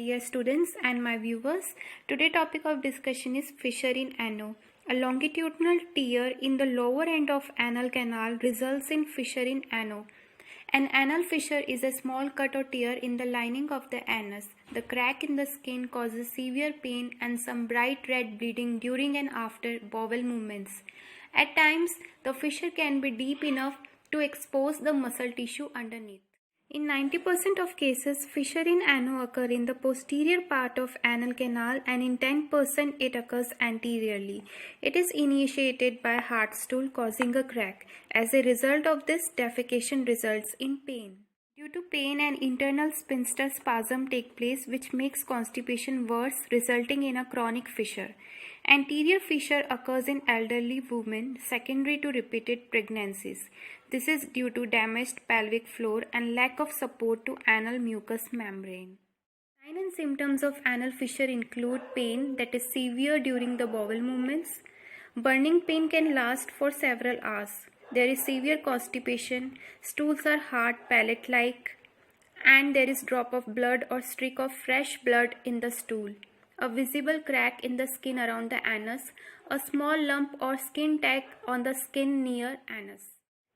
dear students and my viewers. Today topic of discussion is fissure in ano. A longitudinal tear in the lower end of anal canal results in fissure in ano. An anal fissure is a small cut or tear in the lining of the anus. The crack in the skin causes severe pain and some bright red bleeding during and after bowel movements. At times, the fissure can be deep enough to expose the muscle tissue underneath. In 90% of cases, fissure in ano occur in the posterior part of anal canal and in 10% it occurs anteriorly. It is initiated by hard stool causing a crack. As a result of this, defecation results in pain. Due to pain, an internal sphincter spasm takes place which makes constipation worse, resulting in a chronic fissure. Anterior fissure occurs in elderly women secondary to repeated pregnancies. This is due to damaged pelvic floor and lack of support to anal mucous membrane. Signs and symptoms of anal fissure include pain that is severe during the bowel movements. Burning pain can last for several hours. There is severe constipation, stools are hard pellet-like, and there is drop of blood or streak of fresh blood in the stool. A visible crack in the skin around the anus, a small lump or skin tag on the skin near anus.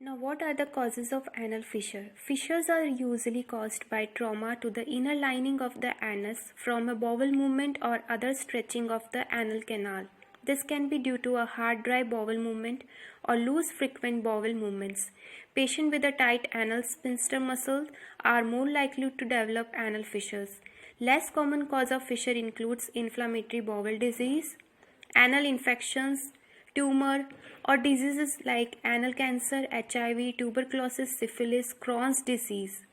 Now, what are the causes of anal fissure? Fissures are usually caused by trauma to the inner lining of the anus from a bowel movement or other stretching of the anal canal. This can be due to a hard dry bowel movement or loose frequent bowel movements. Patients with a tight anal sphincter muscle are more likely to develop anal fissures. Less common cause of fissure includes inflammatory bowel disease, anal infections, tumor, or diseases like anal cancer, HIV, tuberculosis, syphilis, Crohn's disease.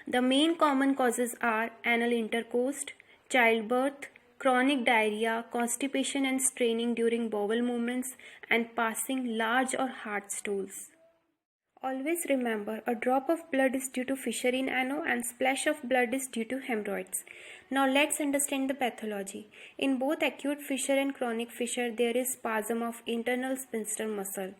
The main common causes are anal intercourse, childbirth, chronic diarrhea, constipation and straining during bowel movements, and passing large or hard stools. Always remember, a drop of blood is due to fissure in ano and splash of blood is due to hemorrhoids. Now let's understand the pathology. In both acute fissure and chronic fissure, there is spasm of internal sphincter muscle.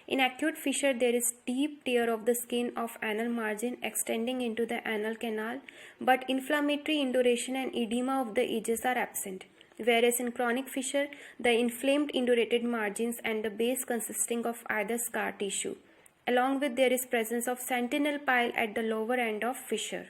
In acute fissure, there is deep tear of the skin of anal margin extending into the anal canal, but inflammatory induration and edema of the edges are absent. Whereas in chronic fissure, the inflamed indurated margins and the base consisting of either scar tissue. Along with there is presence of sentinel pile at the lower end of fissure.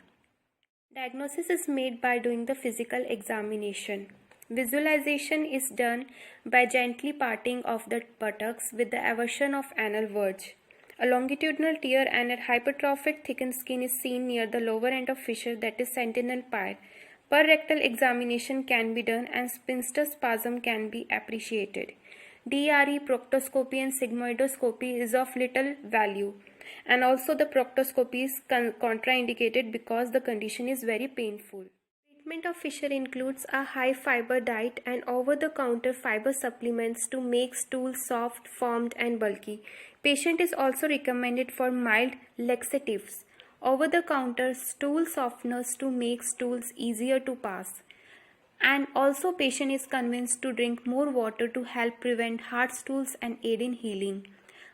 Diagnosis is made by doing the physical examination. Visualization is done by gently parting of the buttocks with the eversion of anal verge. A longitudinal tear and a hypertrophic thickened skin is seen near the lower end of fissure, that is sentinel pile. Per-rectal examination can be done and sphincter spasm can be appreciated. DRE, proctoscopy and sigmoidoscopy is of little value, and also the proctoscopy is contraindicated because the condition is very painful. Treatment of fissure includes a high fiber diet and over-the-counter fiber supplements to make stools soft, formed and bulky. Patient is also recommended for mild laxatives, over-the-counter stool softeners to make stools easier to pass. And also patient is convinced to drink more water to help prevent hard stools and aid in healing.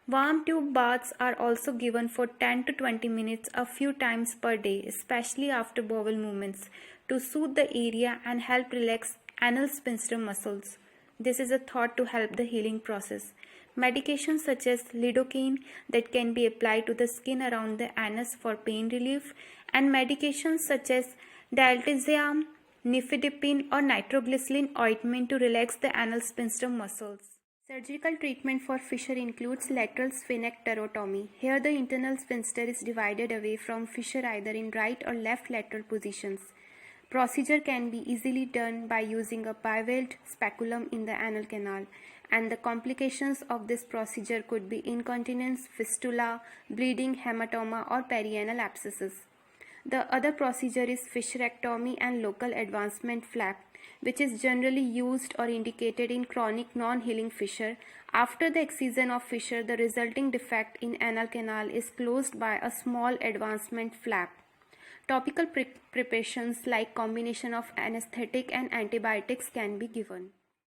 Warm tube baths are also given for 10 to 20 minutes a few times per day, especially after bowel movements, to soothe the area and help relax anal sphincter muscles. This is a thought to help the healing process. Medications such as lidocaine that can be applied to the skin around the anus for pain relief, and medications such as diltiazem, nifedipine or nitroglycerin ointment to relax the anal sphincter muscles. Surgical treatment for fissure includes lateral sphincterotomy. Here the internal sphincter is divided away from fissure either in right or left lateral positions. Procedure can be easily done by using a bivalve speculum in the anal canal, and the complications of this procedure could be incontinence, fistula, bleeding, hematoma or perianal abscesses. The other procedure is fissurectomy and local advancement flap, which is generally used or indicated in chronic non-healing fissure. After the excision of fissure, the resulting defect in anal canal is closed by a small advancement flap. Topical preparations like combination of anesthetic and antibiotics can be given.